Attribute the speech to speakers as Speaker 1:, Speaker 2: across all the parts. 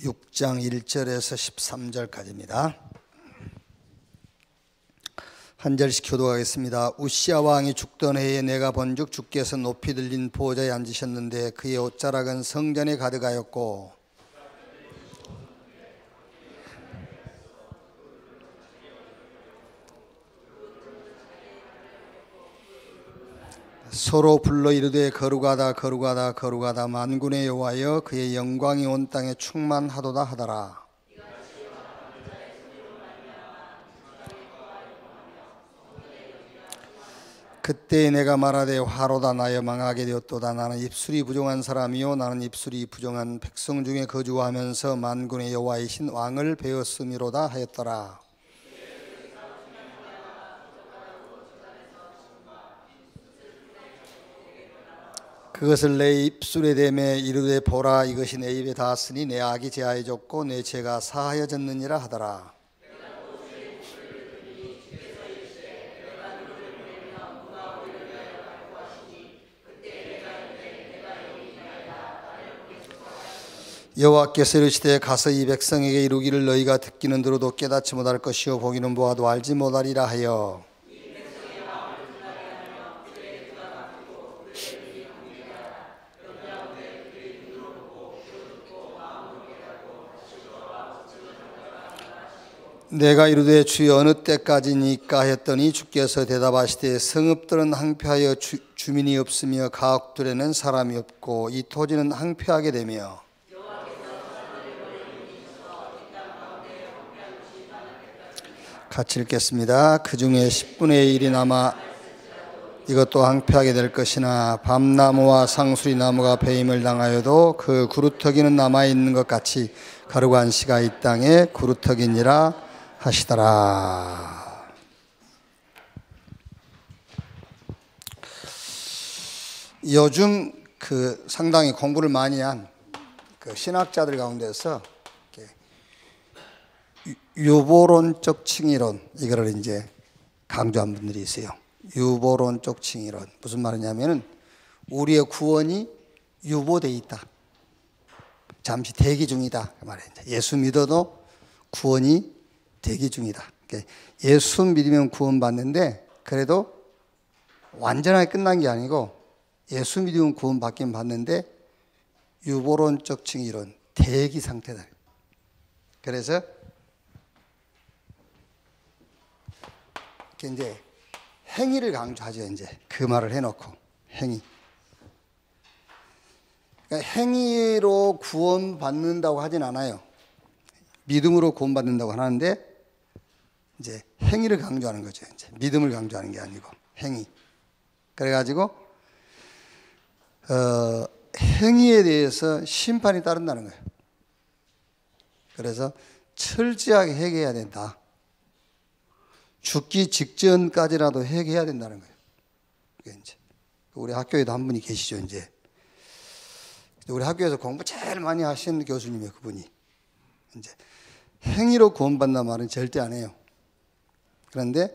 Speaker 1: 6장 1절에서 13절까지입니다. 한 절씩 교독하겠습니다. 우시야 왕이 죽던 해에 내가 본즉 주께서 높이 들린 보좌에 앉으셨는데 그의 옷자락은 성전에 가득하였고 서로 불러 이르되 거룩하다 거룩하다 거룩하다 만군의 여호와여 그의 영광이 온 땅에 충만하도다 하더라. 그때 내가 말하되 화로다 나여 망하게 되었도다. 나는 입술이 부정한 사람이요 나는 입술이 부정한 백성 중에 거주하면서 만군의 여호와이신 왕을 배웠음이로다 하였더라. 그것을 내 입술에 대매 이르되 보라 이것이 내 입에 닿았으니 내 악이 제하여졌고 내 죄가 사하여졌느니라 하더라. 여호와께서 이르시되 가서 이 백성에게 이루기를 너희가 듣기는 들어도 깨닫지 못할 것이요 보기는 보아도 알지 못하리라 하여 내가 이르되 주여 어느 때까지니까 했더니 주께서 대답하시되 성읍들은 항폐하여 주민이 없으며 가옥들에는 사람이 없고 이 토지는 항폐하게 되며 같이 읽겠습니다. 그 중에 10분의 1이 남아 이것도 항폐하게 될 것이나 밤나무와 상수리나무가 배임을 당하여도 그 구루터기는 남아있는 것 같이 거룩한 씨가 이 땅에 구루터기니라 하시더라. 요즘 상당히 공부를 많이 한 신학자들 가운데서 유보론적 칭의론 이거를 이제 강조한 분들이 있어요. 유보론적 칭의론 무슨 말이냐면은 우리의 구원이 유보돼 있다. 잠시 대기 중이다 그 말이에요. 예수 믿어도 구원이 대기 중이다. 예수 믿으면 구원받는데 그래도 완전하게 끝난 게 아니고 예수 믿으면 구원받긴 받는데 유보론적 칭의론 대기 상태다. 그래서 이제 행위를 강조하죠. 이제 그 말을 해놓고 행위. 그러니까 행위로 구원받는다고 하진 않아요. 믿음으로 구원받는다고 하는데 이제 행위를 강조하는 거죠. 이제 믿음을 강조하는 게 아니고 행위. 그래가지고 행위에 대해서 심판이 따른다는 거예요. 그래서 철저하게 회개해야 된다. 죽기 직전까지라도 회개해야 된다는 거예요. 그게 이제 우리 학교에도 한 분이 계시죠. 이제 우리 학교에서 공부 제일 많이 하시는 교수님이에요. 그분이 이제 행위로 구원받는 말은 절대 안 해요. 그런데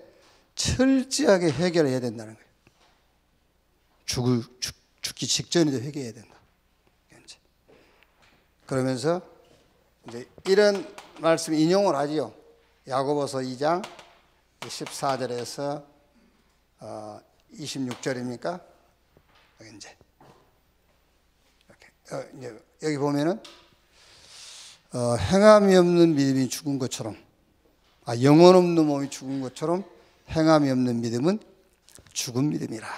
Speaker 1: 철저하게 회개를 해야 된다는 거예요. 죽기 직전에도 회개해야 된다. 그러면서 이제 이런 말씀 인용을 하지요. 야고보서 2장 14절에서 26절입니까? 이제 이렇게 여기 보면은 행함이 없는 믿음이 죽은 것처럼 영혼 없는 몸이 죽은 것처럼 행함이 없는 믿음은 죽은 믿음이라.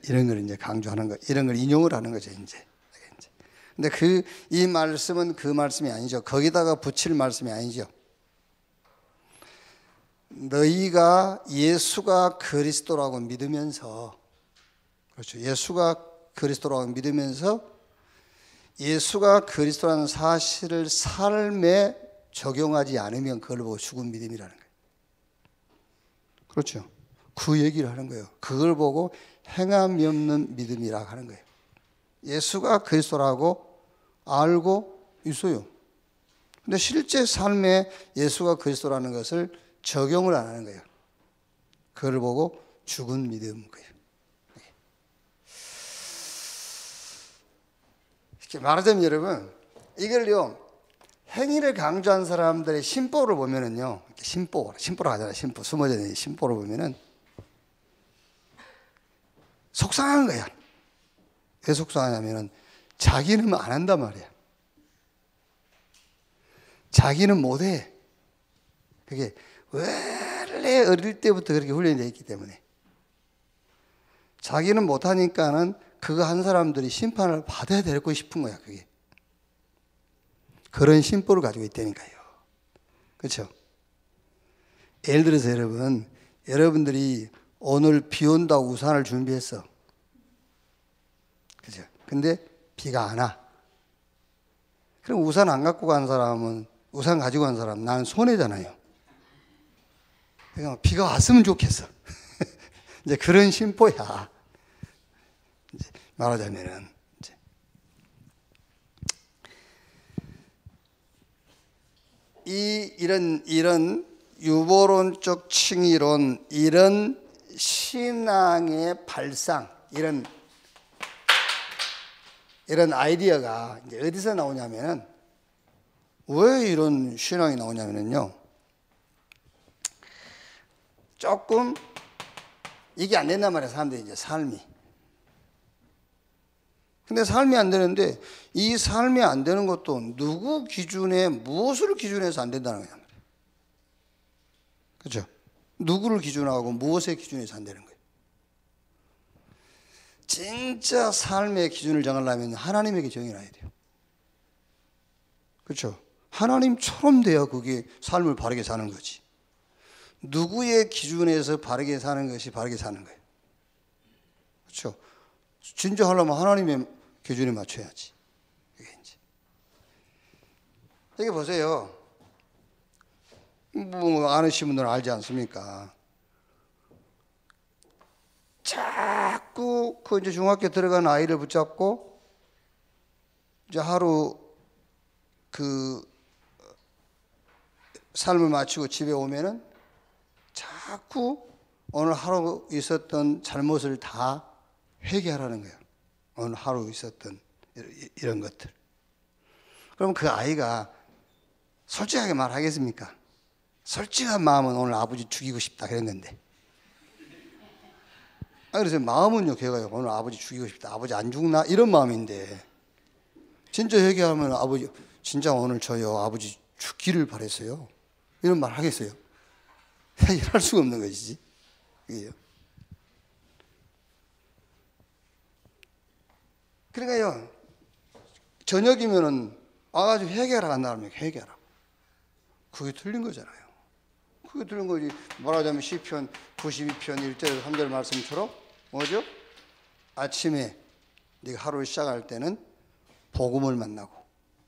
Speaker 1: 이런 걸 이제 강조하는 거, 이런 걸 인용을 하는 거죠. 이제. 근데 이 말씀은 그 말씀이 아니죠. 거기다가 붙일 말씀이 아니죠. 너희가 예수가 그리스도라고 믿으면서, 그렇죠. 예수가 그리스도라고 믿으면서 예수가 그리스도라는 사실을 삶에 적용하지 않으면 그걸 보고 죽은 믿음이라는 거예요. 그렇죠. 그 얘기를 하는 거예요. 그걸 보고 행함이 없는 믿음이라고 하는 거예요. 예수가 그리스도라고 알고 있어요. 근데 실제 삶에 예수가 그리스도라는 것을 적용을 안 하는 거예요. 그걸 보고 죽은 믿음 거예요. 이렇게 말하자면 여러분, 이걸요 행위를 강조한 사람들의 심보를 보면은요, 심보로 하잖아요. 심보, 숨어져 있는 심보를 보면은 속상한 거야. 왜 속상하냐면은 자기는 안 한단 말이야. 자기는 못해. 그게 원래 어릴 때부터 그렇게 훈련이 되어 있기 때문에. 자기는 못하니까는 그거 한 사람들이 심판을 받아야 되고 싶은 거야, 그게. 그런 심보를 가지고 있다니까요. 그렇죠? 예를 들어서 여러분들이 오늘 비 온다고 우산을 준비했어. 그죠? 근데 비가 안 와. 그럼 우산 안 갖고 간 사람은, 우산 가지고 간 사람, 나는 손해잖아요. 그냥 비가 왔으면 좋겠어. 이제 그런 심보야. 이제 말하자면은. 이런 유보론적 칭의론, 이런 신앙의 발상, 이런 아이디어가 이제 어디서 나오냐면은, 왜 이런 신앙이 나오냐면요, 조금 이게 안 된단 말이에요, 사람들이 이제 삶이. 근데 삶이 안 되는데, 이 삶이 안 되는 것도 누구 기준에, 무엇을 기준해서 안 된다는 거예요. 그렇죠? 누구를 기준하고 무엇의 기준에서 안 되는 거예요. 진짜 삶의 기준을 정하려면 하나님에게 정해놔야 돼요. 그렇죠? 하나님처럼 돼야 그게 삶을 바르게 사는 거지. 누구의 기준에서 바르게 사는 것이 바르게 사는 거예요. 그렇죠? 진짜 하려면 하나님의 기준에 맞춰야지. 여기 보세요. 뭐 아는 분들은 알지 않습니까? 자꾸 그 이제 중학교 들어간 아이를 붙잡고 이제 하루 그 삶을 마치고 집에 오면은 자꾸 오늘 하루 있었던 잘못을 다 회개하라는 거예요. 오늘 하루 있었던 이런 것들. 그럼 그 아이가 솔직하게 말하겠습니까? 솔직한 마음은 오늘 아버지 죽이고 싶다 그랬는데. 그래서 마음은요, 걔가요, 오늘 아버지 죽이고 싶다. 아버지 안 죽나? 이런 마음인데. 진짜 회개하면 아버지, 진짜 오늘 저요, 아버지 죽기를 바랬어요. 이런 말 하겠어요? 할 수가 없는 것이지. 그게요. 그러니까요, 저녁이면은 와가지고 회개하라 한다면 회개하라. 그게 틀린 거잖아요. 그게 틀린 거지. 말하자면 시편 92편 1절 3절 말씀처럼 뭐죠? 아침에 네가 하루를 시작할 때는 복음을 만나고,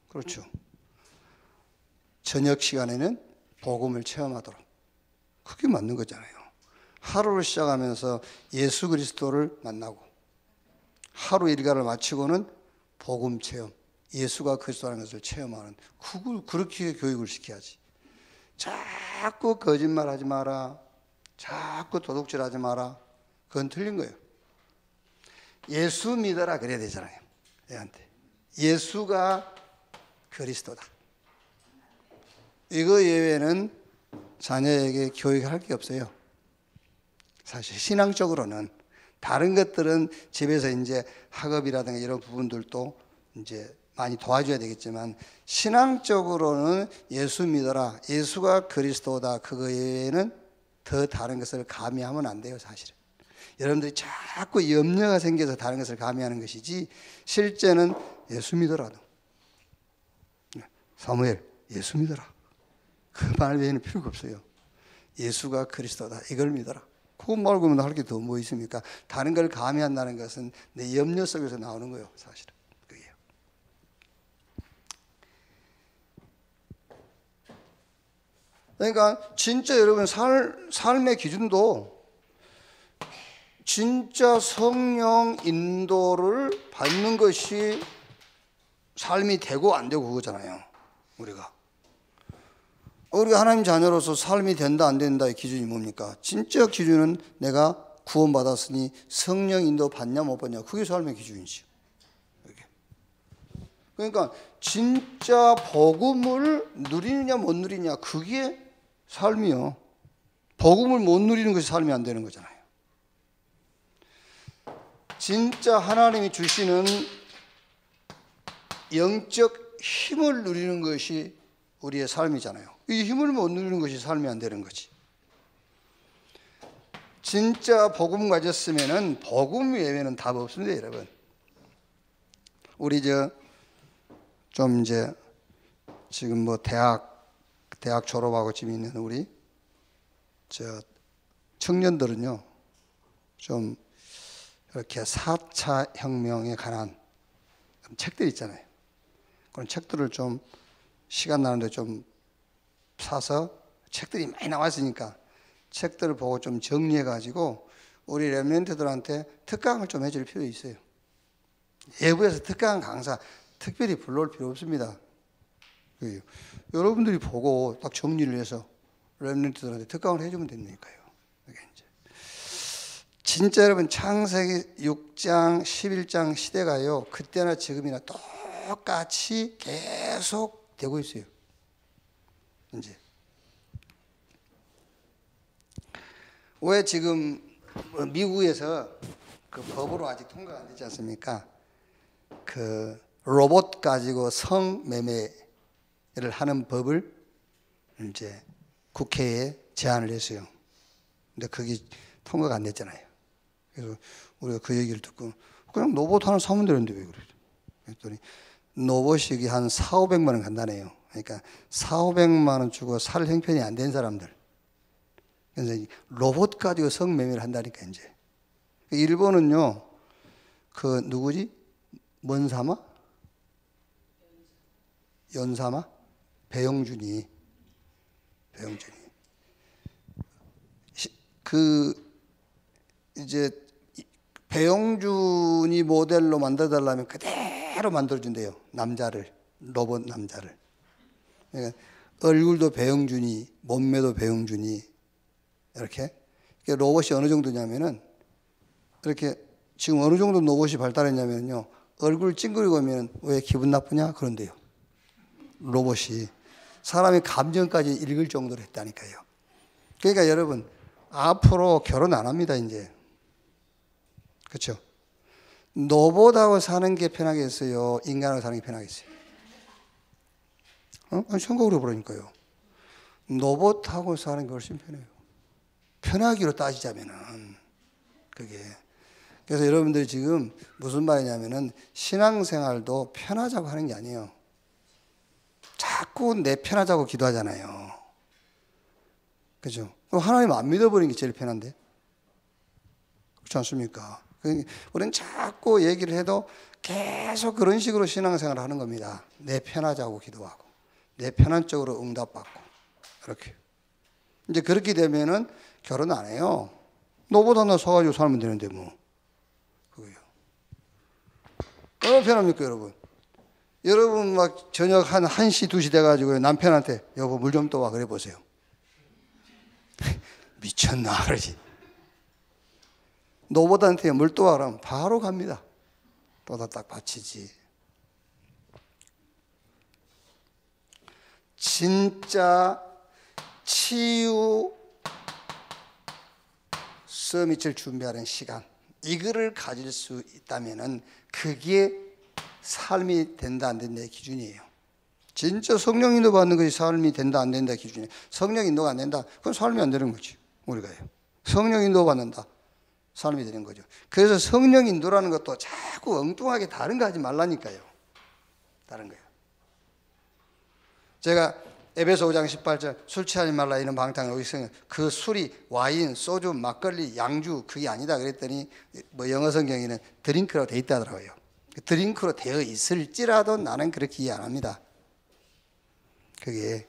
Speaker 1: 그렇죠. 저녁 시간에는 복음을 체험하도록. 그게 맞는 거잖아요. 하루를 시작하면서 예수 그리스도를 만나고, 하루 일과를 마치고는 복음 체험, 예수가 그리스도라는 것을 체험하는, 그걸 그렇게 교육을 시켜야지. 자꾸 거짓말하지 마라, 자꾸 도둑질하지 마라, 그건 틀린 거예요. 예수 믿어라 그래야 되잖아요. 애한테 예수가 그리스도다, 이거 예외는 자녀에게 교육할 게 없어요. 사실 신앙적으로는. 다른 것들은 집에서 이제 학업이라든가 이런 부분들도 이제 많이 도와줘야 되겠지만, 신앙적으로는 예수 믿어라, 예수가 그리스도다, 그거 외에는 더 다른 것을 가미하면 안 돼요, 사실은. 여러분들이 자꾸 염려가 생겨서 다른 것을 가미하는 것이지, 실제는 예수 믿어라. 사무엘, 예수 믿어라. 그 말 외에는 필요가 없어요. 예수가 그리스도다, 이걸 믿어라. 그거 말고는 할 게 더 뭐 있습니까? 다른 걸 가미한다는 것은 내 염려 속에서 나오는 거예요, 사실은. 그게요. 그러니까 진짜 여러분 삶의 기준도 진짜 성령 인도를 받는 것이 삶이 되고 안 되고 그거잖아요. 우리가 하나님 자녀로서 삶이 된다 안 된다의 기준이 뭡니까? 진짜 기준은 내가 구원받았으니 성령 인도 받냐 못 받냐, 그게 삶의 기준이죠. 그러니까 진짜 복음을 누리느냐 못 누리냐 그게 삶이요. 복음을 못 누리는 것이 삶이 안 되는 거잖아요. 진짜 하나님이 주시는 영적 힘을 누리는 것이 우리의 삶이잖아요. 이 힘을 못 누리는 것이 삶이 안 되는 거지. 진짜 복음 가졌으면은 복음 외에는 답 없습니다, 여러분. 우리 좀 이제 지금 뭐 대학 졸업하고 지금 있는 우리 청년들은요, 좀 이렇게 4차 혁명에 관한 책들 있잖아요. 그런 책들을 좀 시간 나는데 좀 사서, 책들이 많이 나왔으니까 책들을 보고 좀 정리해 가지고 우리 렘넌트들한테 특강을 좀 해줄 필요 있어요. 외부에서 특강 강사 특별히 불러올 필요 없습니다. 여러분들이 보고 딱 정리를 해서 렘넌트들한테 특강을 해주면 되니까요. 이제 진짜 여러분 창세기 6장 11장 시대가요, 그때나 지금이나 똑같이 계속 되고 있어요. 이제 왜 지금 미국에서 그 법으로 아직 통과가 안 되지 않습니까? 그 로봇 가지고 성매매를 하는 법을 이제 국회에 제안을 했어요. 근데 그게 통과가 안 됐잖아요. 그래서 우리가 그 얘기를 듣고 그냥 로봇 하나 사면 되는데 왜 그래요? 그랬더니 로봇이 한 4,500만 원 간다네요. 그러니까 4,500만 원 주고 살 형편이 안 된 사람들. 그래서 로봇 가지고 성매매를 한다니까 이제. 일본은요, 그 누구지? 먼사마? 연사마? 배영준이. 이제 배영준이 모델로 만들어달라면 그대로 만들어준대요. 남자를, 로봇 남자를. 그러니까 얼굴도 배영준이, 몸매도 배영준이, 이렇게. 로봇이 어느 정도냐면은, 이렇게 지금 어느 정도 로봇이 발달했냐면요, 얼굴 찡그리고 오면 왜 기분 나쁘냐? 그런데요. 로봇이. 사람의 감정까지 읽을 정도로 했다니까요. 그러니까 여러분, 앞으로 결혼 안 합니다, 이제. 그렇죠? 로봇하고 사는 게 편하겠어요? 인간하고 사는 게 편하겠어요? 아니, 생각을 해보라니까요. 로봇하고 사는 게 훨씬 편해요. 편하기로 따지자면은, 그게. 그래서 여러분들이 지금 무슨 말이냐면은, 신앙생활도 편하자고 하는 게 아니에요. 자꾸 내 편하자고 기도하잖아요. 그죠? 그럼 하나님 안 믿어버리는 게 제일 편한데? 그렇지 않습니까? 우리는 자꾸 얘기를 해도 계속 그런 식으로 신앙생활을 하는 겁니다. 내 편하자고 기도하고, 내 편한 쪽으로 응답받고, 이렇게. 이제 그렇게 되면은 결혼 안 해요. 로봇 하나 사가지고 살면 되는데 뭐. 그거요. 얼마나 편합니까, 여러분? 여러분 막 저녁 한 1시, 2시 돼가지고 남편한테 여보 물 좀 떠와 그래 보세요. 미쳤나 그러지. 로봇한테 물 떠와 그러면 바로 갑니다. 또다 딱 받치지. 진짜 치유 서밋을 준비하는 시간, 이거를 가질 수 있다면은 그게 삶이 된다 안 된다의 기준이에요. 진짜 성령 인도 받는 것이 삶이 된다 안 된다의 기준이에요. 성령 인도가 안 된다, 그건 삶이 안 되는 거지. 우리가요. 성령 인도 받는다, 삶이 되는 거죠. 그래서 성령 인도라는 것도 자꾸 엉뚱하게 다른 거 하지 말라니까요. 다른 거예요. 제가 에베소 5장 18절 술 취하지 말라 이런 방탕한 의성, 그 술이 와인, 소주, 막걸리, 양주 그게 아니다 그랬더니 뭐 영어 성경에는 드링크라고 돼 있다더라고요. 드링크로 되어 있을지라도 나는 그렇게 이해 안 합니다. 그게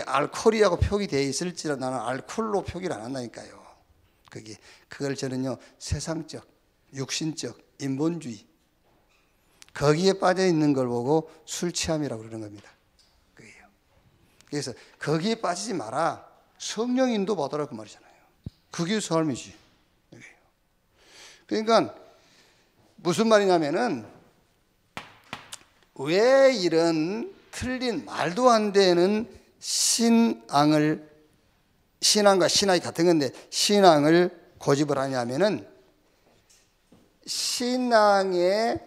Speaker 1: 알코올이라고 표기되어 있을지라도 나는 알코올로 표기를 안 한다니까요. 그걸 저는요, 세상적, 육신적, 인본주의, 거기에 빠져 있는 걸 보고 술 취함이라고 그러는 겁니다. 그게요. 그래서 거기에 빠지지 마라. 성령 인도 받아라 그 말이잖아요. 그게 삶이지. 그게요. 그러니까 무슨 말이냐면은 왜 이런 틀린 말도 안 되는 신앙과 신학이 같은 건데 신앙을 고집을 하냐면은 신앙의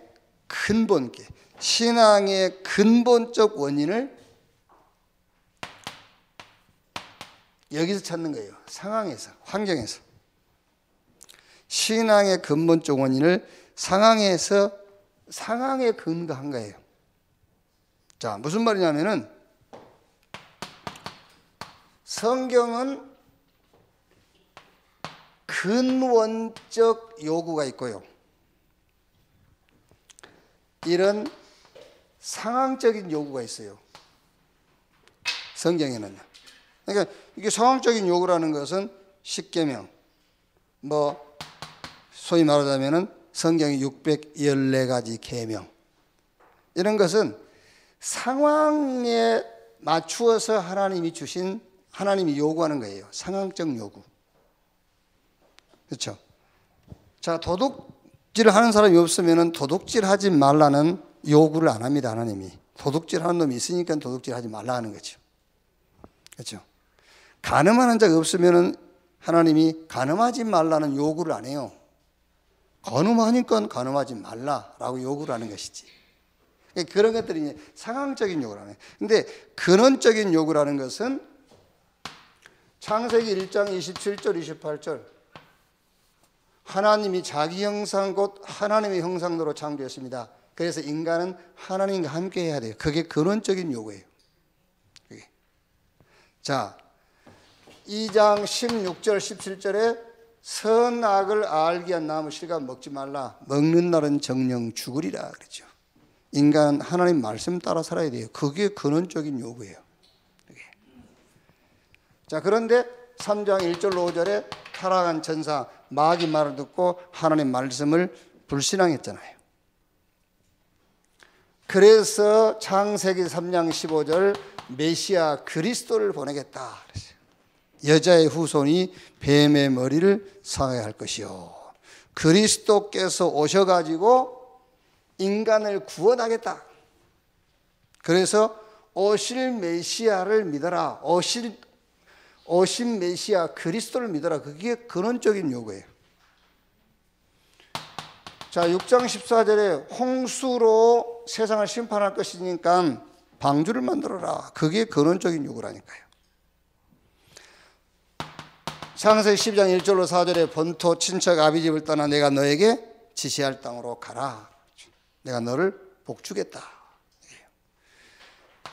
Speaker 1: 근본계, 신앙의 근본적 원인을 여기서 찾는 거예요. 상황에서, 환경에서. 신앙의 근본적 원인을 상황에 근거한 거예요. 자, 무슨 말이냐면은 성경은 근원적 요구가 있고요. 이런 상황적인 요구가 있어요. 성경에는요. 그러니까 이게 상황적인 요구라는 것은 십계명, 소위 말하자면은 성경의 614가지 계명, 이런 것은 상황에 맞추어서 하나님이 요구하는 거예요. 상황적 요구. 그렇죠? 자, 도둑질을 하는 사람이 없으면은 도둑질 하지 말라는 요구를 안 합니다. 하나님이. 도둑질 하는 놈이 있으니까 도둑질 하지 말라 하는 거죠. 그렇죠? 간음하는 자가 없으면은 하나님이 간음하지 말라는 요구를 안 해요. 간음하니까 간음하지 말라라고 요구를 하는 것이지. 그런 것들이 상황적인 요구라는 거예요. 근데 근원적인 요구라는 것은 창세기 1장 27절 28절 하나님이 자기 형상 곧 하나님의 형상대로 창조했습니다. 그래서 인간은 하나님과 함께 해야 돼요. 그게 근원적인 요구예요. 그게. 자, 2장 16절 17절에 선악을 알게 한 나무 실과 먹지 말라. 먹는 날은 정령 죽으리라 그랬죠. 인간은 하나님 말씀 따라 살아야 돼요. 그게 근원적인 요구예요. 그게. 자, 그런데 3장 1절로 5절에 타락한 천사 마귀 말을 듣고 하나님 말씀을 불신앙했잖아요. 그래서 창세기 3장 15절 메시아 그리스도를 보내겠다 그랬어요. 여자의 후손이 뱀의 머리를 상하게 할 것이요. 그리스도께서 오셔가지고 인간을 구원하겠다. 그래서 오실 메시아를 믿어라. 오신 메시아 그리스도를 믿어라. 그게 근원적인 요구예요. 자, 6장 14절에 홍수로 세상을 심판할 것이니까 방주를 만들어라. 그게 근원적인 요구라니까요. 창세기 10장 1절로 4절에 본토 친척 아비집을 떠나 내가 너에게 지시할 땅으로 가라. 내가 너를 복주겠다.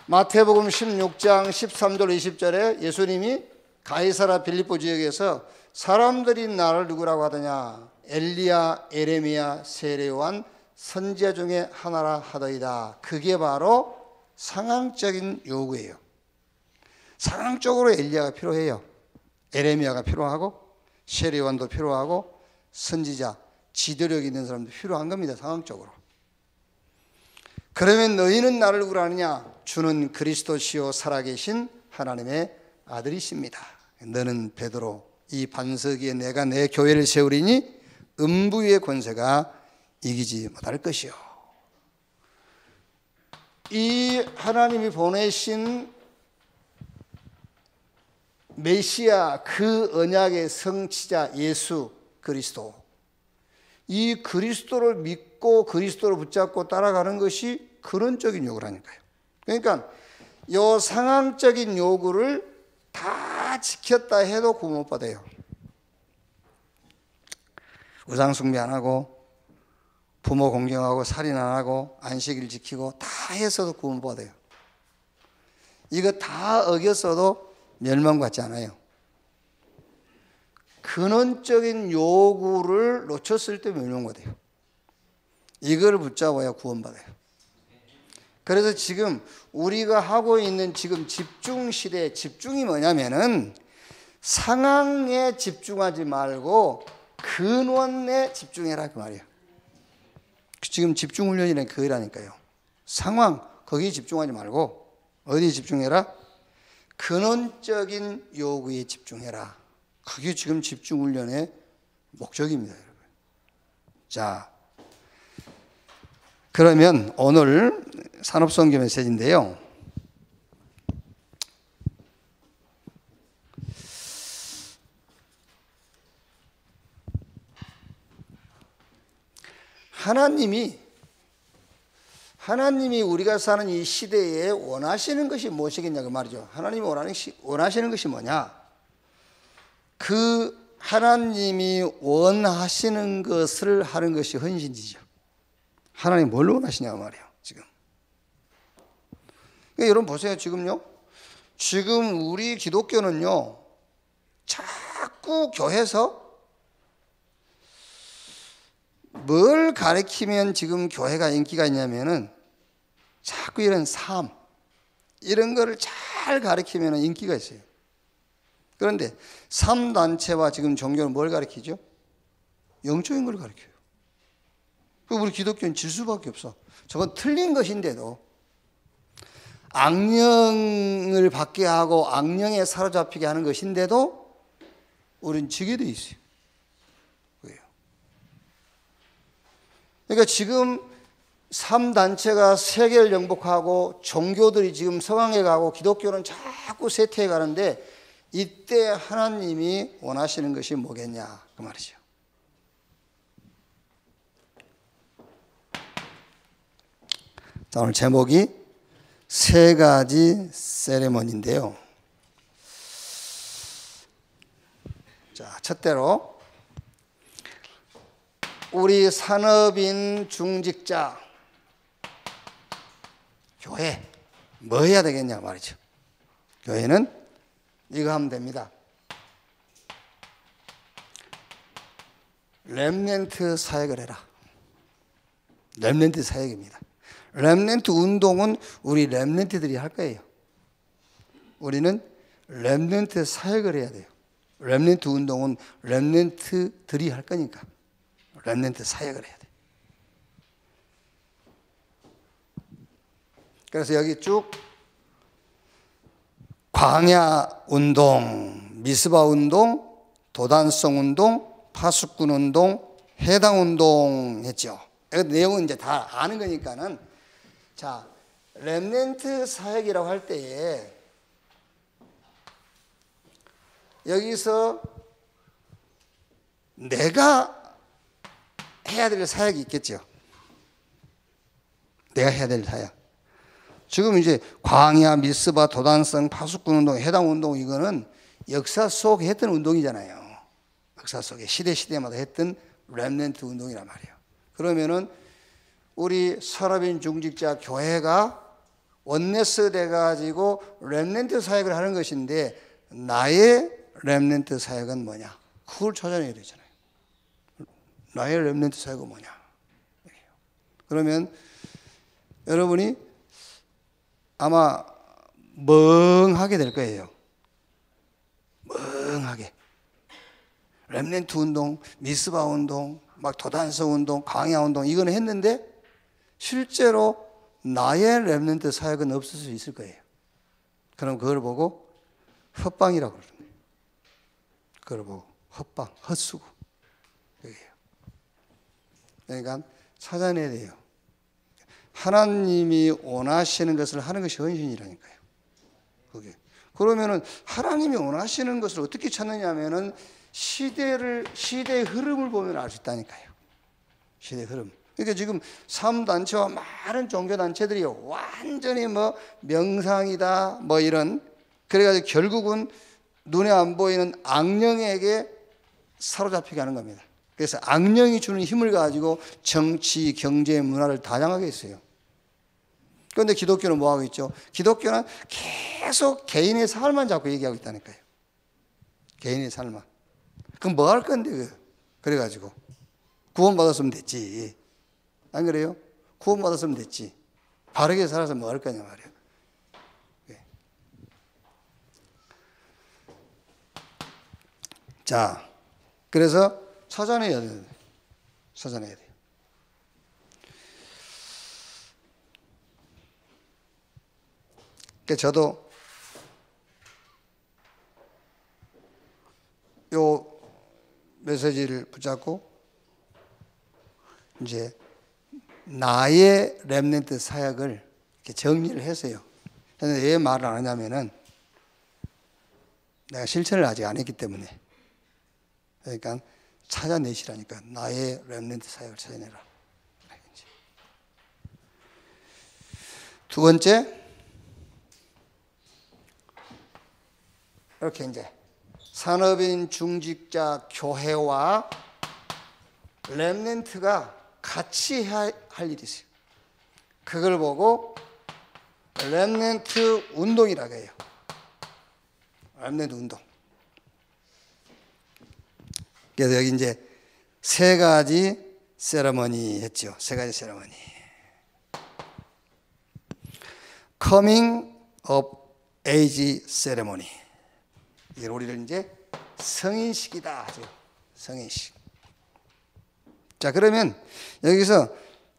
Speaker 1: 마태복음 16장 13절 20절에 예수님이 가이사라 빌립보 지역에서 사람들이 나를 누구라고 하더냐. 엘리야, 에레미야, 세례요한 선지자 중에 하나라 하더이다. 그게 바로 상황적인 요구예요. 상황적으로 엘리야가 필요해요. 에레미야가 필요하고 세례요한도 필요하고 선지자, 지도력 있는 사람도 필요한 겁니다. 상황적으로. 그러면 너희는 나를 누구라 하느냐. 주는 그리스도시요 살아계신 하나님의 아들이십니다. 너는 베드로 이 반석 위에 내가 내 교회를 세우리니 음부의 권세가 이기지 못할 것이요. 이 하나님이 보내신 메시아 그 언약의 성취자 예수 그리스도, 이 그리스도를 믿고 그리스도를 붙잡고 따라가는 것이 근원적인 요구라니까요. 그러니까 이 상황적인 요구를 다 지켰다 해도 구원 못 받아요. 우상 숭배 안 하고 부모 공경하고 살인 안 하고 안식일 지키고 다 했어도 구원 못 받아요. 이거 다 어겼어도 멸망받지 않아요. 근원적인 요구를 놓쳤을 때 멸망받아요. 이걸 붙잡아야 구원받아요. 그래서 지금 우리가 하고 있는 지금 집중 시대의 집중이 뭐냐면은 상황에 집중하지 말고 근원에 집중해라 그 말이에요. 지금 집중 훈련이란 그거라니까요. 상황 거기에 집중하지 말고 어디에 집중해라? 근원적인 요구에 집중해라. 그게 지금 집중 훈련의 목적입니다, 여러분. 자, 그러면 오늘 산업선교 메시지인데요. 하나님이 우리가 사는 이 시대에 원하시는 것이 무엇이겠냐 그 말이죠. 하나님이 원하시는 것이 뭐냐? 그 하나님이 원하시는 것을 하는 것이 헌신이죠. 하나님 뭘 원하시냐 그 말이에요. 지금 그러니까 여러분 보세요. 지금 우리 기독교는요, 자꾸 교회에서 뭘 가르치면 지금 교회가 인기가 있냐면은 자꾸 이런 삶, 이런 거를 잘 가르치면 인기가 있어요. 그런데 삶단체와 지금 종교는 뭘 가르치죠? 영적인 걸 가르쳐요. 우리 기독교는 질 수밖에 없어. 저건 틀린 것인데도 악령을 받게 하고 악령에 사로잡히게 하는 것인데도 우리는 지게 돼 있어요. 그러니까 지금 3단체가 세계를 정복하고 종교들이 지금 서방에 가고 기독교는 자꾸 쇠퇴해 가는데 이때 하나님이 원하시는 것이 뭐겠냐 그 말이죠. 자, 오늘 제목이 세 가지 세레머니인데요. 자, 첫째로 우리 산업인 중직자 교회 뭐 해야 되겠냐 말이죠. 교회는 이거 하면 됩니다. 렘넌트 사역을 해라. 렘넌트 사역입니다. 렘넌트 운동은 우리 렘넌트들이 할 거예요. 우리는 렘넌트 사역을 해야 돼요. 렘넌트 운동은 렘넌트들이 할 거니까 렘넌트 사역을 해야 돼. 그래서 여기 쭉 광야 운동, 미스바 운동, 도단성 운동, 파수꾼 운동, 해당 운동 했죠. 내용은 이제 다 아는 거니까는. 자, 렘넌트 사역이라고 할 때에 여기서 내가 해야 될 사역이 있겠죠. 내가 해야 될 사역. 지금 이제 광야, 미스바, 도단성, 파수꾼 운동, 해당 운동 이거는 역사 속에 했던 운동이잖아요. 역사 속에 시대마다 했던 렘넌트 운동이란 말이에요. 그러면은 우리 산업인 중직자 교회가 원네스 돼가지고 렘넌트 사역을 하는 것인데 나의 렘넌트 사역은 뭐냐? 그걸 찾아내야 되잖아요. 나의 렘넌트 사역은 뭐냐? 그러면 여러분이 아마 멍하게 될 거예요. 멍하게. 렘넌트 운동, 미스바 운동, 막 도단성 운동, 광야 운동 이거는 했는데 실제로 나의 렘넌트 사역은 없을 수 있을 거예요. 그럼 그걸 보고 헛방이라고 그러는 거예요. 그걸 보고 헛방, 헛수고. 그러니까 찾아내야 돼요. 하나님이 원하시는 것을 하는 것이 헌신이라니까요. 그게. 그러면은 하나님이 원하시는 것을 어떻게 찾느냐 하면은 시대의 흐름을 보면 알 수 있다니까요. 시대의 흐름. 그러니까 지금 3단체와 많은 종교단체들이 완전히 뭐 명상이다 뭐 이런 그래가지고 결국은 눈에 안 보이는 악령에게 사로잡히게 하는 겁니다. 그래서 악령이 주는 힘을 가지고 정치, 경제, 문화를 다양하게 했어요. 그런데 기독교는 뭐하고 있죠? 기독교는 계속 개인의 삶만 자꾸 얘기하고 있다니까요. 개인의 삶만. 그럼 뭐 할 건데 그래가지고 구원받았으면 됐지. 안 그래요? 구원받았으면 됐지. 바르게 살아서 뭐 할 거냐 말이에요. 자, 그래서 찾아내야 돼요. 찾아내야 돼요. 저도 요 메시지를 붙잡고 이제 나의 렘넌트 사역을 이렇게 정리를 했어요. 그런데 왜 말을 안 하냐면은 내가 실천을 아직 안 했기 때문에. 그러니까 찾아내시라니까. 나의 렘넌트 사역을 찾아내라. 두 번째, 이렇게 이제 산업인, 중직자, 교회와 렘넌트가 같이 할 일이 있어요. 그걸 보고 렘넌트 운동이라고 해요. 렘넌트 운동. 그래서 여기 이제 세 가지 세레머니 했죠. 세 가지 세레머니. Coming of Age Ceremony. 이게 우리를 이제 성인식이다 하죠. 성인식. 자, 그러면 여기서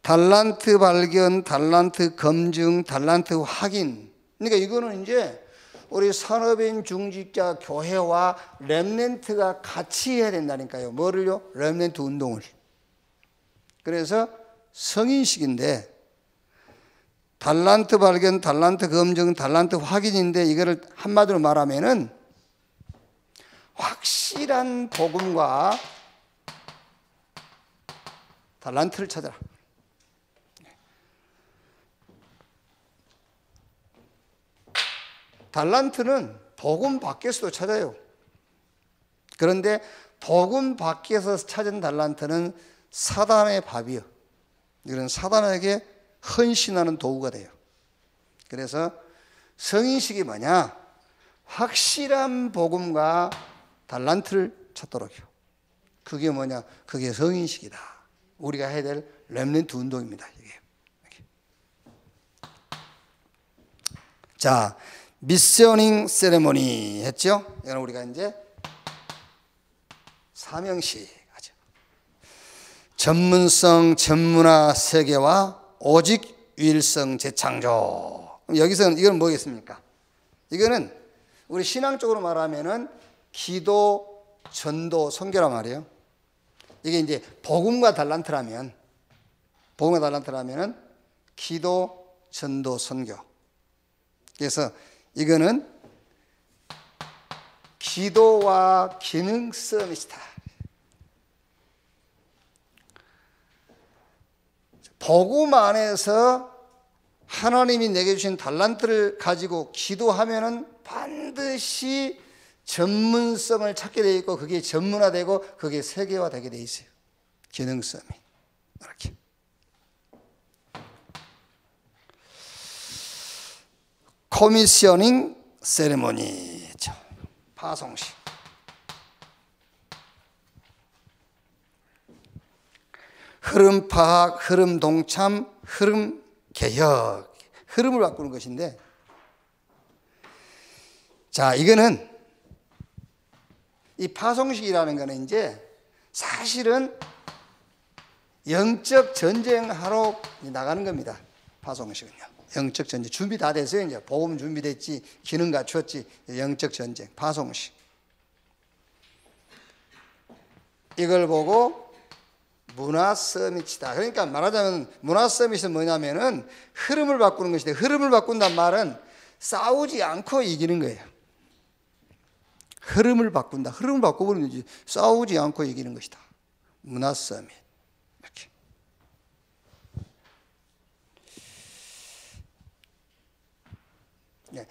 Speaker 1: 달란트 발견, 달란트 검증, 달란트 확인. 그러니까 이거는 이제 우리 산업인, 중직자, 교회와 렘넌트가 같이 해야 된다니까요. 뭐를요? 렘넌트 운동을. 그래서 성인식인데 달란트 발견, 달란트 검증, 달란트 확인인데 이거를 한마디로 말하면은 확실한 복음과 달란트를 찾아라. 달란트는 복음 밖에서도 찾아요. 그런데 복음 밖에서 찾은 달란트는 사단의 밥이요. 이건 사단에게 헌신하는 도구가 돼요. 그래서 성인식이 뭐냐? 확실한 복음과 달란트를 찾도록요. 그게 뭐냐? 그게 성인식이다. 우리가 해야 될 렘넌트 운동입니다. 이게. 자, 미셔닝 세레모니 했죠? 이건 우리가 이제 사명식 하죠. 전문성, 전문화 세계와 오직 유일성 재창조. 그럼 여기서는 이건 뭐겠습니까? 이거는 우리 신앙적으로 말하면은 기도, 전도, 선교란 말이에요. 이게 이제 복음과 달란트라면은 기도, 전도, 선교. 그래서 이거는 기도와 기능 서밋이다. 복음 안에서 하나님이 내게 주신 달란트를 가지고 기도하면은 반드시 전문성을 찾게 되어 있고 그게 전문화되고 그게 세계화되게 되어 있어요. 기능성이 이렇게. 커미셔닝 세레모니죠. 파송식. 흐름 파악, 흐름 동참, 흐름 개혁. 흐름을 바꾸는 것인데, 자, 이거는 이 파송식이라는 거는 이제 사실은 영적 전쟁하러 나가는 겁니다. 파송식은요. 영적 전쟁. 준비 다 됐어요. 이제 복음 준비됐지, 기능 갖추었지. 영적 전쟁, 파송식. 이걸 보고 문화 서밋이다. 그러니까 말하자면 문화 서밋은 뭐냐면은 흐름을 바꾸는 것인데, 흐름을 바꾼다는 말은 싸우지 않고 이기는 거예요. 흐름을 바꾼다. 흐름을 바꿔버리는 거지. 싸우지 않고 이기는 것이다. 문화 서밋. 이렇게. 네.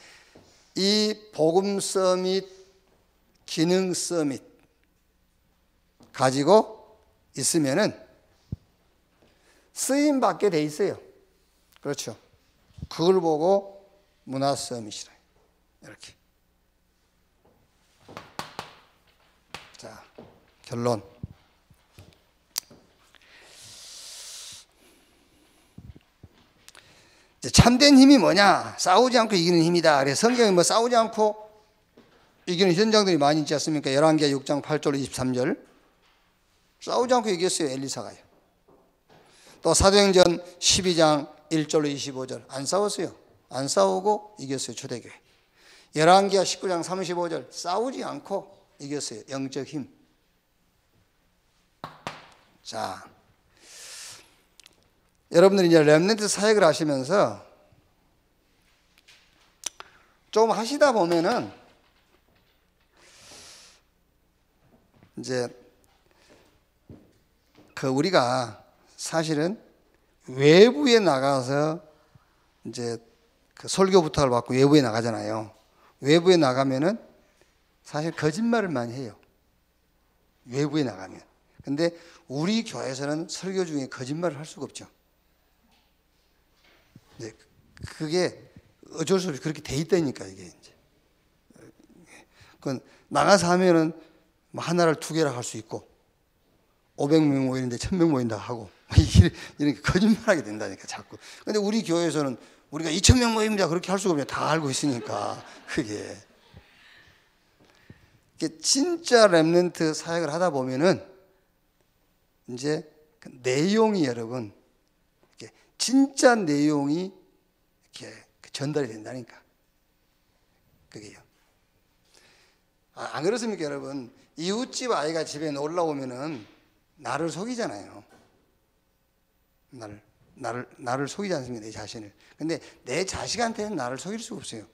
Speaker 1: 이 복음 서밋, 기능 서밋 가지고 있으면은 쓰임 받게 돼 있어요. 그렇죠. 그걸 보고 문화 서밋이라. 이렇게. 자, 결론. 이제 참된 힘이 뭐냐? 싸우지 않고 이기는 힘이다. 그래서 성경에 뭐 싸우지 않고 이기는 현장들이 많이 있지 않습니까? 열왕기하 6장 8절 23절. 싸우지 않고 이겼어요. 엘리사가요. 또 사도행전 12장 1절로 25절. 안 싸웠어요. 안 싸우고 이겼어요. 초대교회. 열왕기하 19장 35절. 싸우지 않고 이겼어요. 영적 힘. 자, 여러분들이 이제 렘넌트 사역을 하시면서 좀 하시다 보면은 이제 우리가 사실은 외부에 나가서 이제 설교 부탁을 받고 외부에 나가잖아요. 외부에 나가면은 사실 거짓말을 많이 해요. 외부에 나가면. 근데 우리 교회에서는 설교 중에 거짓말을 할 수가 없죠. 네, 그게 어쩔 수 없이 그렇게 돼 있다니까, 이게 이제. 그건 나가서 하면은 하나를 두 개라 할 수 있고, 500명 모이는데 1000명 모인다 하고, 이렇게 거짓말하게 된다니까, 자꾸. 근데 우리 교회에서는 우리가 2000명 모입니다. 그렇게 할 수가 없냐. 다 알고 있으니까, 그게. 진짜 렘넌트 사역을 하다 보면은, 이제 그 내용이 여러분, 진짜 내용이 이렇게 전달이 된다니까. 그게요. 안 그렇습니까, 여러분? 이웃집 아이가 집에 놀러 오면은 나를 속이잖아요. 나를 속이지 않습니까, 내 자신을. 근데 내 자식한테는 나를 속일 수가 없어요.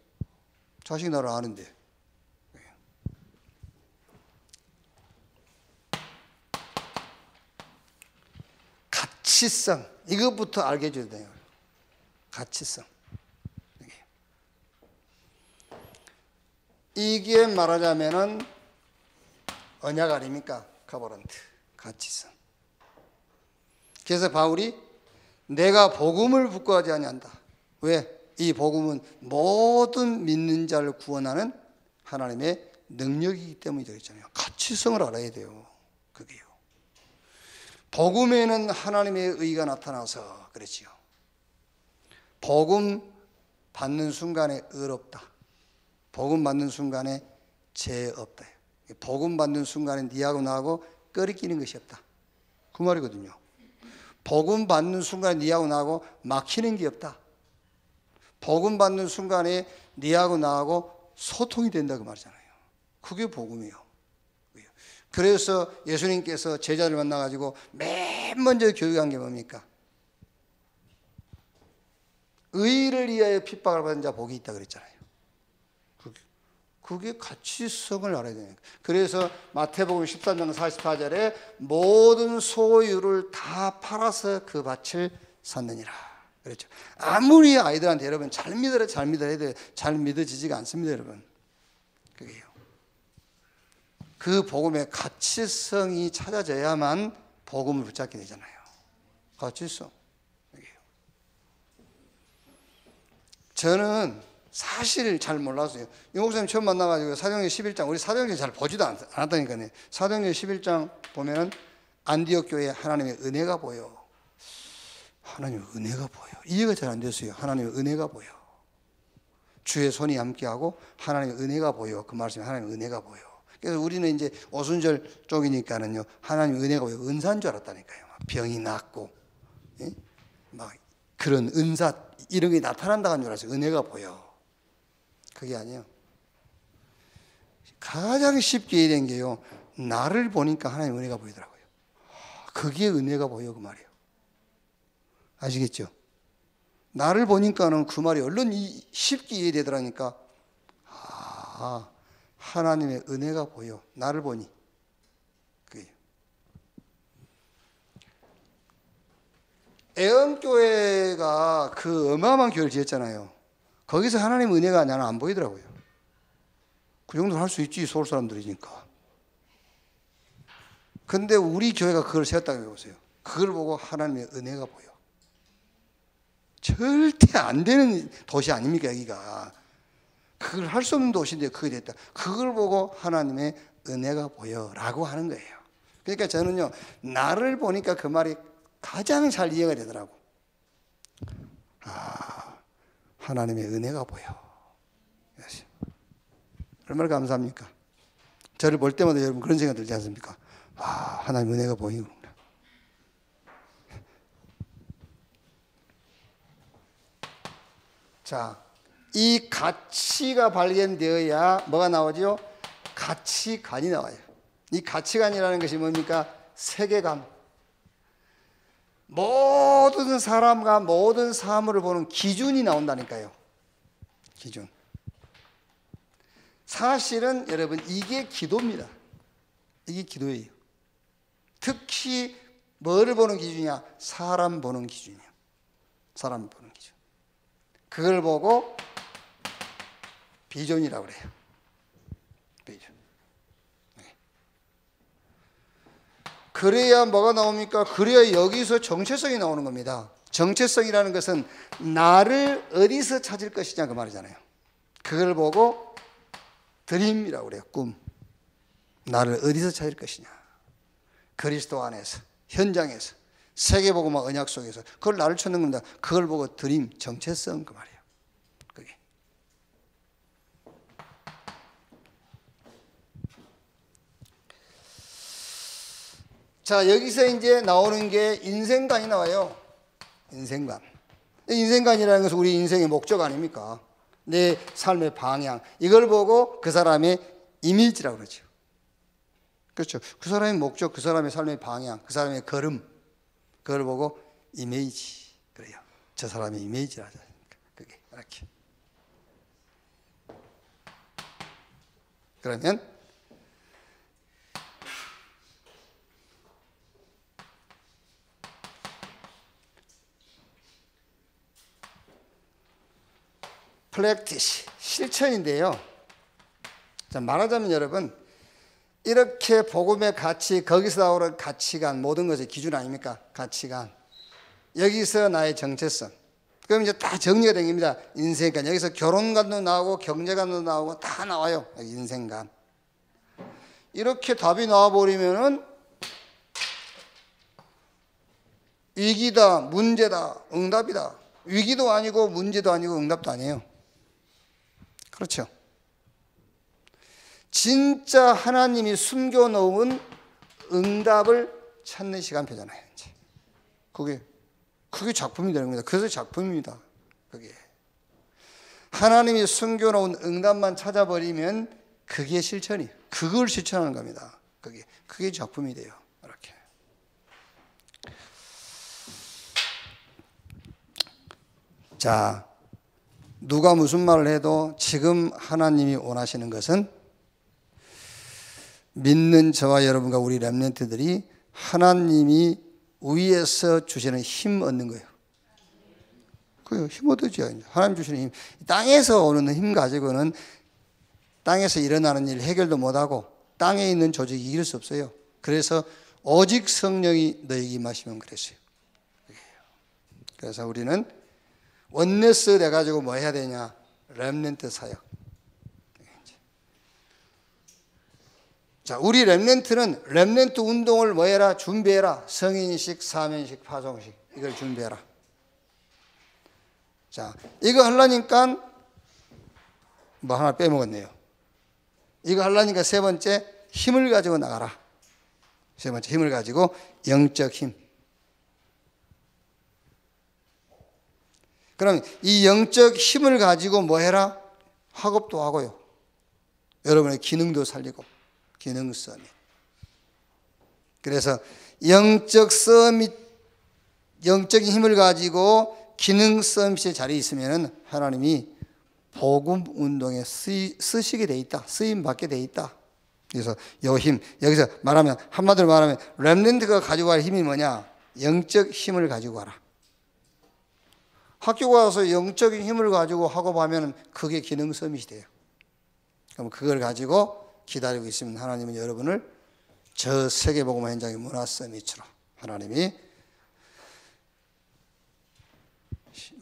Speaker 1: 자식이 나를 아는데. 가치성, 이것부터 알게 해줘야 돼요. 가치성. 이게 말하자면은 언약 아닙니까? 커버넌트, 가치성. 그래서 바울이 내가 복음을 부끄러워하지 아니한다. 왜? 이 복음은 모든 믿는 자를 구원하는 하나님의 능력이기 때문이죠. 그랬잖아요. 가치성을 알아야 돼요. 그게요. 복음에는 하나님의 의가 나타나서 그랬지요. 복음 받는 순간에 의롭다. 복음 받는 순간에 죄 없다. 복음 받는 순간에 니하고 나하고 끓이끼는 것이 없다. 그 말이거든요. 복음 받는 순간에 니하고 나하고 막히는 게 없다. 복음 받는 순간에 니하고 나하고 소통이 된다 그 말이잖아요. 그게 복음이에요. 그래서 예수님께서 제자를 만나가지고 맨 먼저 교육한 게 뭡니까? 의를 위하여 핍박을 받은 자 복이 있다 그랬잖아요. 그게 가치성을 알아야 되는 거예요. 그래서 마태복음 13장 44절에 모든 소유를 다 팔아서 그 밭을 샀느니라 그랬죠. 아무리 아이들한테 여러분 잘 믿어라 잘 믿어라 해도 잘 믿어지지가 않습니다, 여러분. 그게요. 그 복음의 가치성이 찾아져야만 복음을 붙잡게 되잖아요. 가치성. 그게요. 저는 사실 잘 몰랐어요. 이 목사님 처음 만나가지고 사도행전 11장, 우리 사도행전 잘 보지도 않았다니까요. 사도행전 11장 보면은 안디옥 교회에 하나님의 은혜가 보여. 하나님의 은혜가 보여. 이해가 잘 안 됐어요. 하나님의 은혜가 보여. 주의 손이 함께하고 하나님의 은혜가 보여. 그 말씀이 하나님의 은혜가 보여. 그래서 우리는 이제 오순절 쪽이니까는요, 하나님의 은혜가 보여. 은사인 줄 알았다니까요. 병이 낫고, 예? 막 그런 은사 이런 게 나타난다는 줄 알았어요. 은혜가 보여. 그게 아니에요. 가장 쉽게 이해된 게요, 나를 보니까 하나님 은혜가 보이더라고요. 그게 은혜가 보여 그 말이에요. 아시겠죠? 나를 보니까는 그 말이 얼른 쉽게 이해되더라니까. 아, 하나님의 은혜가 보여. 나를 보니. 그게. 애언교회가 그 어마어마한 교회를 지었잖아요. 거기서 하나님의 은혜가 나는 안 보이더라고요. 그 정도는 할 수 있지, 서울 사람들이니까. 근데 우리 교회가 그걸 세웠다고 해보세요. 그걸 보고 하나님의 은혜가 보여. 절대 안 되는 도시 아닙니까, 여기가. 그걸 할 수 없는 도시인데 그게 됐다. 그걸 보고 하나님의 은혜가 보여라고 하는 거예요. 그러니까 저는요, 나를 보니까 그 말이 가장 잘 이해가 되더라고. 아, 하나님의 은혜가 보여. 얼마나 감사합니까? 저를 볼 때마다 여러분 그런 생각 들지 않습니까? 아, 하나님의 은혜가 보이구나. 자, 이 가치가 발견되어야 뭐가 나오죠? 가치관이 나와요. 이 가치관이라는 것이 뭡니까? 세계관. 모든 사람과 모든 사물을 보는 기준이 나온다니까요. 기준. 사실은 여러분 이게 기도입니다. 이게 기도예요. 특히 뭐를 보는 기준이냐? 사람 보는 기준이에요. 사람 보는 기준. 그걸 보고 비전이라고 그래요. 비전. 네. 그래야 뭐가 나옵니까? 그래야 여기서 정체성이 나오는 겁니다. 정체성이라는 것은 나를 어디서 찾을 것이냐 그 말이잖아요. 그걸 보고 드림이라고 그래요. 꿈. 나를 어디서 찾을 것이냐. 그리스도 안에서, 현장에서, 세계복음화 언약 속에서 그걸 나를 찾는 겁니다. 그걸 보고 드림, 정체성 그 말이에요. 그게. 자, 여기서 이제 나오는 게 인생관이 나와요. 인생관. 인생관이라는 것은 우리 인생의 목적 아닙니까? 내 삶의 방향. 이걸 보고 그 사람의 이미지라고 그러죠. 그렇죠. 그 사람의 목적, 그 사람의 삶의 방향, 그 사람의 걸음. 그걸 보고 이미지. 그래요. 저 사람의 이미지라 하지 않습니까? 그게 이렇게. 그러면 프랙티스, 실천인데요. 자, 말하자면 여러분, 이렇게 복음의 가치, 거기서 나오는 가치관, 모든 것의 기준 아닙니까? 가치관. 여기서 나의 정체성. 그럼 이제 다 정리가 된 겁니다. 인생관. 여기서 결혼관도 나오고 경제관도 나오고 다 나와요. 여기 인생관. 이렇게 답이 나와버리면은 위기다, 문제다, 응답이다. 위기도 아니고 문제도 아니고 응답도 아니에요. 그렇죠. 진짜 하나님이 숨겨놓은 응답을 찾는 시간표잖아요. 이제. 그게 작품이 되는 겁니다. 그래서 작품입니다. 그게. 하나님이 숨겨놓은 응답만 찾아버리면 그게 실천이에요. 그걸 실천하는 겁니다. 그게 작품이 돼요. 이렇게. 자, 누가 무슨 말을 해도 지금 하나님이 원하시는 것은 믿는 저와 여러분과 우리 렘넌트들이 하나님이 위에서 주시는 힘 얻는 거예요. 그래요. 힘 얻으죠. 하나님 주시는 힘. 땅에서 오는 힘 가지고는 땅에서 일어나는 일 해결도 못하고 땅에 있는 조직이 이길 수 없어요. 그래서 오직 성령이 너에게 임하시면 그랬어요. 그래서 우리는 원네스 돼가지고 뭐 해야 되냐? 렘넌트 사역. 자, 우리 렘넌트는 렘넌트 운동을 뭐 해라? 준비해라. 성인식, 사면식, 파송식. 이걸 준비해라. 자, 이거 하려니까 뭐 하나 빼먹었네요. 이거 하려니까 세 번째, 힘을 가지고 나가라. 세 번째, 힘을 가지고 영적 힘. 그럼 이 영적 힘을 가지고 뭐 해라? 학업도 하고요. 여러분의 기능도 살리고. 기능 서밋. 그래서 영적 서밋, 영적인 힘을 가지고 기능 서밋의 자리에 있으면 하나님이 복음 운동에 쓰시게 돼 있다. 쓰임 받게 돼 있다. 그래서 요 힘, 여기서 말하면, 한마디로 말하면 렘넌트가 가지고 갈 힘이 뭐냐? 영적 힘을 가지고 가라. 학교 가서 영적인 힘을 가지고 학업하면 그게 기능 서밋이 돼요. 그럼 그걸 가지고 기다리고 있으면 하나님은 여러분을 저 세계복음화 현장의 문화 서밋으로 하나님이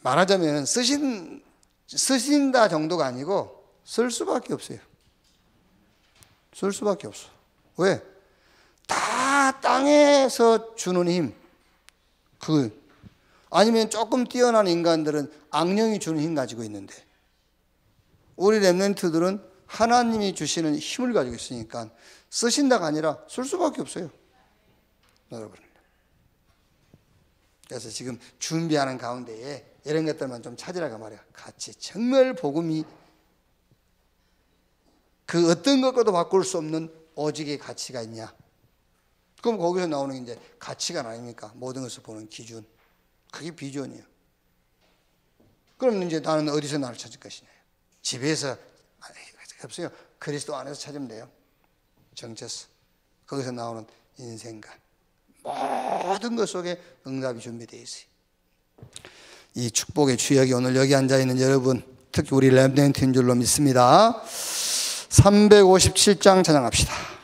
Speaker 1: 말하자면 쓰신다 정도가 아니고 쓸 수밖에 없어요. 쓸 수밖에 없어. 왜? 다 땅에서 주는 힘. 아니면 조금 뛰어난 인간들은 악령이 주는 힘 가지고 있는데 우리 렘넌트들은 하나님이 주시는 힘을 가지고 있으니까 쓰신다가 아니라 쓸 수밖에 없어요. 여러분. 그래서 지금 준비하는 가운데에 이런 것들만 좀 찾으라고 말이야. 같이 정말 복음이 그 어떤 것과도 바꿀 수 없는 오직의 가치가 있냐. 그럼 거기서 나오는 게 이제 가치가 아닙니까? 모든 것을 보는 기준. 그게 비전이에요. 그럼 이제 나는 어디서 나를 찾을 것이냐. 집에서 없어요. 그리스도 안에서 찾으면 돼요. 정체성. 거기서 나오는 인생관. 모든 것 속에 응답이 준비되어 있어요. 이 축복의 주역이 오늘 여기 앉아있는 여러분, 특히 우리 렘넌트인 줄로 믿습니다. 357장 찬양합시다.